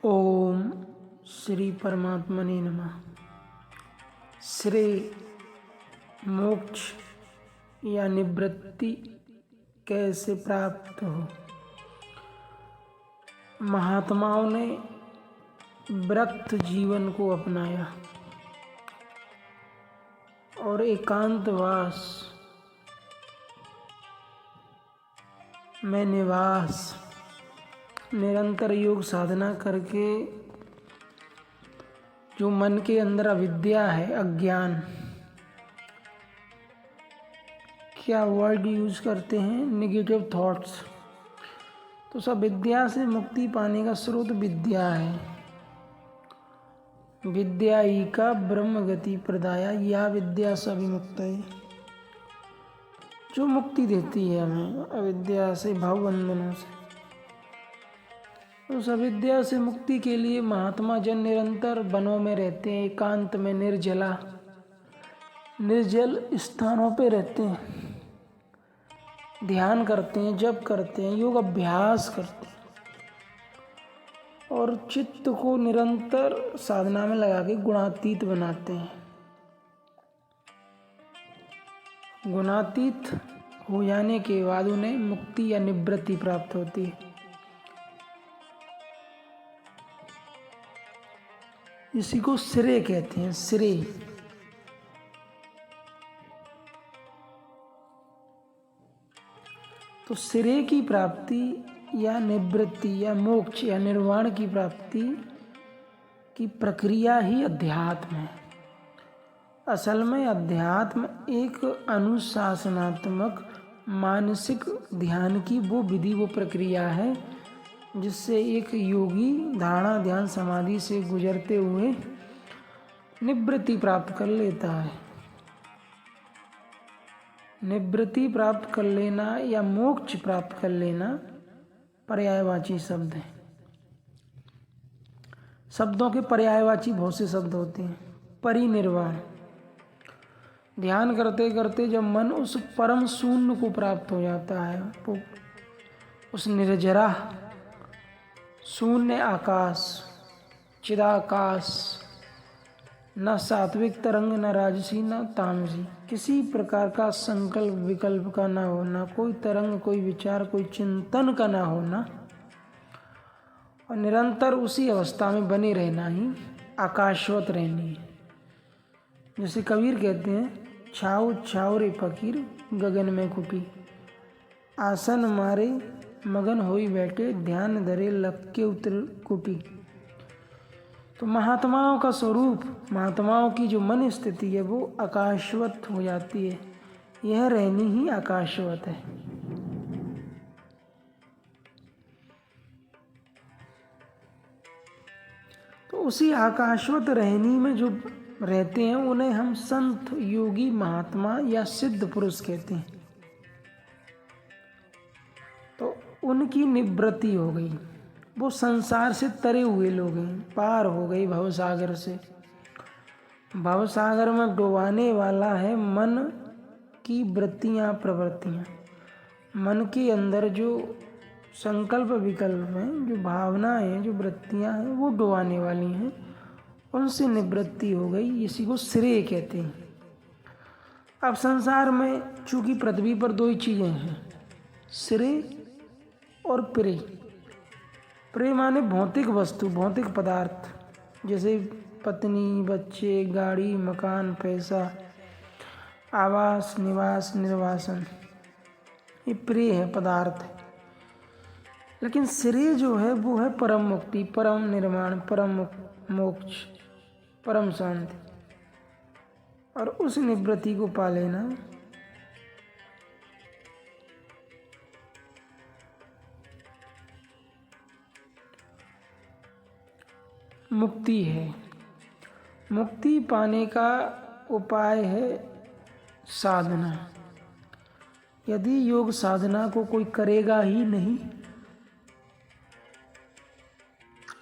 ओम श्री परमात्मने नमः। श्रेय, मोक्ष या निवृत्ति कैसे प्राप्त हो? महात्माओं ने व्रत जीवन को अपनाया और एकांतवास में निवास निरंतर योग साधना करके जो मन के अंदर अविद्या है, अज्ञान, क्या वर्ड यूज करते हैं, नेगेटिव थॉट्स, तो सब विद्या से मुक्ति पाने का स्रोत विद्या है। विद्या ही का ब्रह्म गति प्रदाया, या विद्या सविमुक्त है, जो मुक्ति देती है हमें अविद्या से, भवबंधनों से। उस अविद्या से मुक्ति के लिए महात्मा जन निरंतर वनों में रहते हैं, एकांत में, निर्जल स्थानों पे रहते हैं, ध्यान करते हैं, जप करते हैं, योग अभ्यास करते हैं और चित्त को निरंतर साधना में लगा के गुणातीत बनाते हैं। गुणातीत हो जाने के बाद उन्हें मुक्ति या निवृत्ति प्राप्त होती है। इसी को श्रेय कहते हैं। श्रेय तो श्रेय की प्राप्ति या निवृत्ति या मोक्ष या निर्वाण की प्राप्ति की प्रक्रिया ही अध्यात्म है। असल में अध्यात्म एक अनुशासनात्मक मानसिक ध्यान की वो विधि, वो प्रक्रिया है जिससे एक योगी धारणा, ध्यान, समाधि से गुजरते हुए निवृत्ति प्राप्त कर लेता है। निवृत्ति प्राप्त कर लेना या मोक्ष प्राप्त कर लेना पर्यायवाची शब्द है। शब्दों के पर्यायवाची बहुत से शब्द होते हैं। परिनिर्वाण, ध्यान करते करते जब मन उस परम शून्य को प्राप्त हो जाता है, वो उस निर्जरा शून्य आकाश, चिदाकाश, न सात्विक तरंग, न राजसी, न तामसी, किसी प्रकार का संकल्प विकल्प का ना होना, कोई तरंग, कोई विचार, कोई चिंतन का ना होना और निरंतर उसी अवस्था में बने रहना ही आकाशवत रहनी है। जैसे कबीर कहते हैं, छाऊ छाऊ रे फकीर गगन में कुटी, आसन मारे मगन होई बैठे, ध्यान धरे लग के उतर कुटी। तो महात्माओं का स्वरूप, महात्माओं की जो मन स्थिति है वो आकाशवत हो जाती है। यह रहनी ही आकाशवत है। तो उसी आकाशवत रहनी में जो रहते हैं उन्हें हम संत, योगी, महात्मा या सिद्ध पुरुष कहते हैं। तो उनकी निवृत्ति हो गई, वो संसार से तरे हुए लोग हैं, पार हो गई भवसागर से। भवसागर में डुबाने वाला है मन की वृत्तियाँ, प्रवृत्तियाँ। मन के अंदर जो संकल्प विकल्प हैं, जो भावनाएं हैं, जो वृत्तियाँ हैं, वो डुबाने वाली हैं, उनसे निवृत्ति हो गई। इसी को श्रेय कहते हैं। अब संसार में चूंकि पृथ्वी पर दो ही चीज़ें हैं, श्रेय और प्रेय। प्रेय माने भौतिक वस्तु, भौतिक पदार्थ, जैसे पत्नी, बच्चे, गाड़ी, मकान, पैसा, आवास, निवास, निर्वासन, ये प्रेय है, पदार्थ है। लेकिन श्रेय जो है वो है परम मुक्ति, परम निर्माण, परम मोक्ष, परम शांति, और उस निवृत्ति को पा लेना मुक्ति है। मुक्ति पाने का उपाय है साधना। यदि योग साधना को कोई करेगा ही नहीं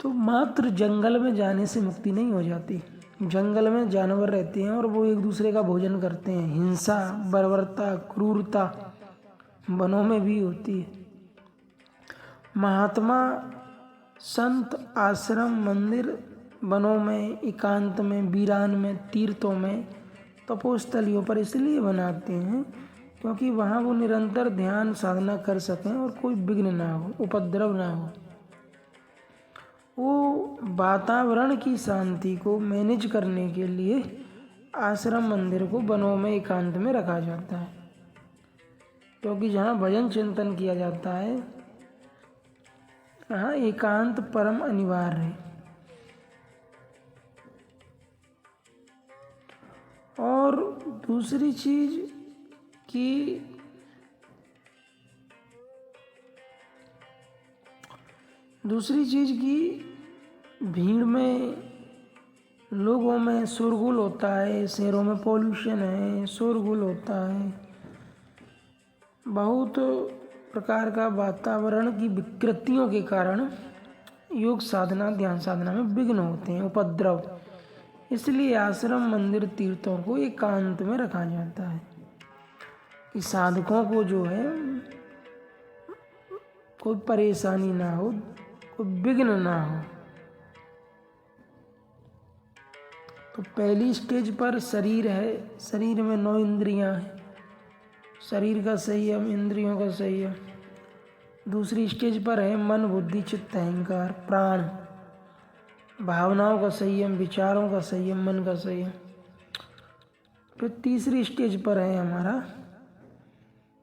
तो मात्र जंगल में जाने से मुक्ति नहीं हो जाती। जंगल में जानवर रहते हैं और वो एक दूसरे का भोजन करते हैं। हिंसा, बर्बरता, क्रूरता वनों में भी होती है। महात्मा संत आश्रम, मंदिर, वनों में, एकांत में, वीरान में, तीर्थों में, तपोस्थलियों पर इसलिए बनाते हैं क्योंकि वहाँ वो निरंतर ध्यान साधना कर सकें और कोई विघ्न ना हो, उपद्रव ना हो। वो वातावरण की शांति को मैनेज करने के लिए आश्रम मंदिर को वनों में, एकांत में रखा जाता है, क्योंकि जहाँ भजन चिंतन किया जाता है वहाँ एकांत परम अनिवार्य है। और दूसरी चीज कि भीड़ में, लोगों में शोरगुल होता है, शहरों में पॉल्यूशन है, शोरगुल होता है, बहुत प्रकार का वातावरण की विकृतियों के कारण योग साधना, ध्यान साधना में विघ्न होते हैं, उपद्रव। इसलिए आश्रम, मंदिर, तीर्थों को एकांत में रखा जाता है कि साधकों को जो है कोई परेशानी ना हो, कोई विघ्न ना हो। तो पहली स्टेज पर शरीर है, शरीर में 9 इंद्रियां हैं, शरीर का संयम, इंद्रियों का संयम। दूसरी स्टेज पर है मन, बुद्धि, चित्त, अहंकार, प्राण, भावनाओं का संयम, विचारों का संयम, मन का संयम। फिर तीसरी स्टेज पर है हमारा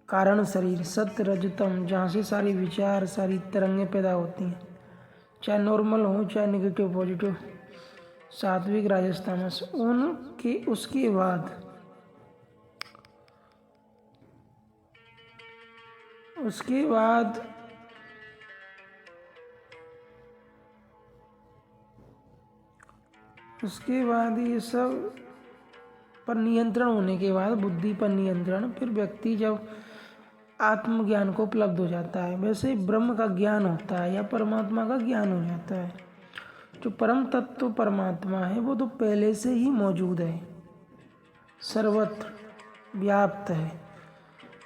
कारण शरीर, सत्य, रजतम, जहाँ से सारी विचार, सारी तरंगें पैदा होती हैं, चाहे नॉर्मल हो, चाहे नेगेटिव, पॉजिटिव, सात्विक, राजस, तामस। उनके उसके बाद ये सब पर नियंत्रण होने के बाद, बुद्धि पर नियंत्रण, फिर व्यक्ति जब आत्मज्ञान को उपलब्ध हो जाता है, वैसे ब्रह्म का ज्ञान होता है या परमात्मा का ज्ञान हो जाता है। जो परम तत्व परमात्मा है वो तो पहले से ही मौजूद है, सर्वत्र व्याप्त है।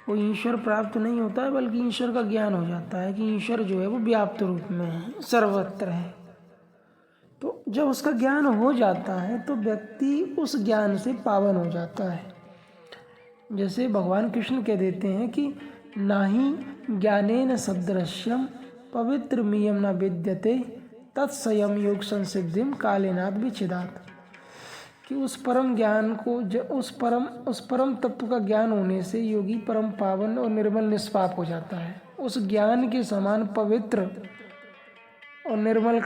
वो ईश्वर प्राप्त नहीं होता है, बल्कि ईश्वर का ज्ञान हो जाता है कि ईश्वर जो है वो व्याप्त रूप में है, सर्वत्र है। तो जब उसका ज्ञान हो जाता है तो व्यक्ति उस ज्ञान से पावन हो जाता है। जैसे भगवान कृष्ण कह देते हैं कि नाही ज्ञानेन सदृश्यम पवित्रमियं न विद्यते तत्स्वयं योग संसिद्धिम कालेनाथ विच्छेदात्। कि उस परम ज्ञान को, उस परम तत्व का ज्ञान होने से योगी परम पावन और निर्मल निष्पाप हो जाता है। उस ज्ञान के समान पवित्र और निर्मल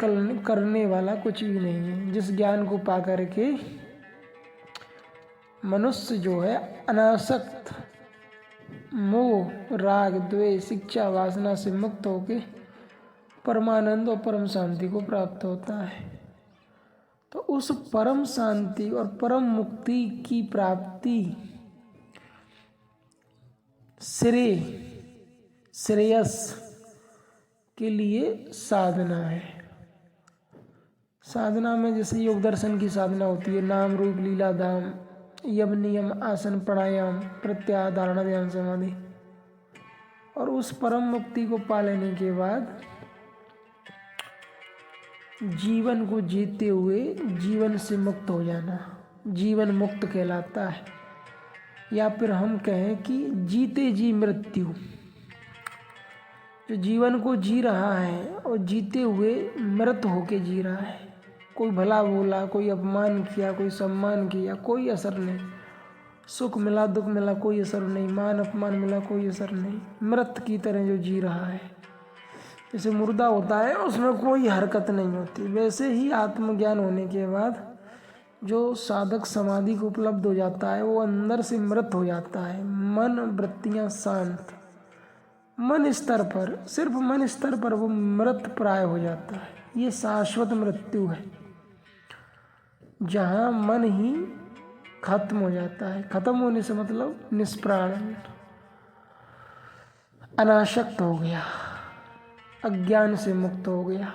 करने वाला कुछ भी नहीं है। जिस ज्ञान को पा करके मनुष्य जो है अनासक्त, मोह, राग, द्वेष, इच्छा, वासना से मुक्त होके परमानंद और परम शांति को प्राप्त होता है। तो उस परम शांति और परम मुक्ति की प्राप्ति श्रेयस के लिए साधना है। साधना में जैसे योग दर्शन की साधना होती है, नाम रूप लीला धाम, यम नियम, आसन, प्राणायाम, प्रत्याहार, धारणा, ध्यान, समाधि। और उस परम मुक्ति को पा लेने के बाद जीवन को जीते हुए जीवन से मुक्त हो जाना जीवन मुक्त कहलाता है। या फिर हम कहें कि जीते जी मृत्यु। जो जीवन को जी रहा है और जीते हुए मृत होके जी रहा है, कोई भला बोला, कोई अपमान किया, कोई सम्मान किया, कोई असर नहीं। सुख मिला, दुख मिला, कोई असर नहीं। मान अपमान मिला, कोई असर नहीं। मृत की तरह जो जी रहा है, जैसे मुर्दा होता है उसमें कोई हरकत नहीं होती, वैसे ही आत्मज्ञान होने के बाद जो साधक समाधि को उपलब्ध हो जाता है वो अंदर से मृत हो जाता है। मन, वृत्तियां शांत, मन स्तर पर, सिर्फ मन स्तर पर वो मृत प्राय हो जाता है। ये शाश्वत मृत्यु है, जहाँ मन ही खत्म हो जाता है। खत्म होने से मतलब निष्प्राण, अनासक्त हो गया, अज्ञान से मुक्त हो गया,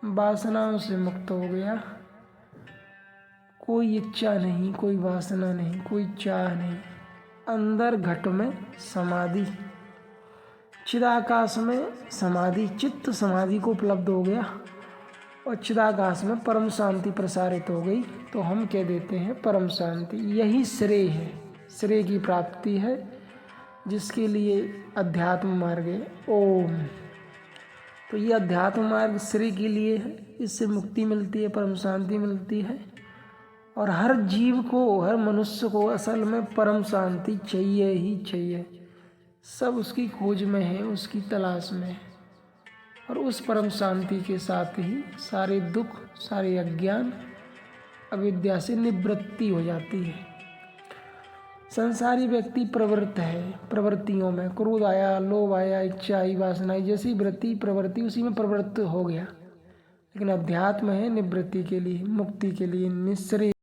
वासनाओं से मुक्त हो गया। कोई इच्छा नहीं, कोई वासना नहीं, कोई चाह नहीं। अंदर घट में समाधि, चिदाकाश में समाधि, चित्त समाधि को उपलब्ध हो गया और चिदाकाश में परम शांति प्रसारित हो गई, तो हम कह देते हैं परम शांति। यही श्रेय है, श्रेय की प्राप्ति है, जिसके लिए अध्यात्म मार्ग है। ओम। तो ये अध्यात्म मार्ग श्रेय के लिए है, इससे मुक्ति मिलती है, परम शांति मिलती है। और हर जीव को, हर मनुष्य को असल में परम शांति चाहिए ही चाहिए। सब उसकी खोज में है, उसकी तलाश में है। और उस परम शांति के साथ ही सारे दुख, सारे अज्ञान, अविद्या से निवृत्ति हो जाती है। संसारी व्यक्ति प्रवृत्त है, प्रवृत्तियों में क्रोध आया, लोभ आया, इच्छा आई, वासना आई, जैसी वृत्ति प्रवृत्ति उसी में प्रवृत्त हो गया। लेकिन अध्यात्म है निवृत्ति के लिए, मुक्ति के लिए, निश्रेय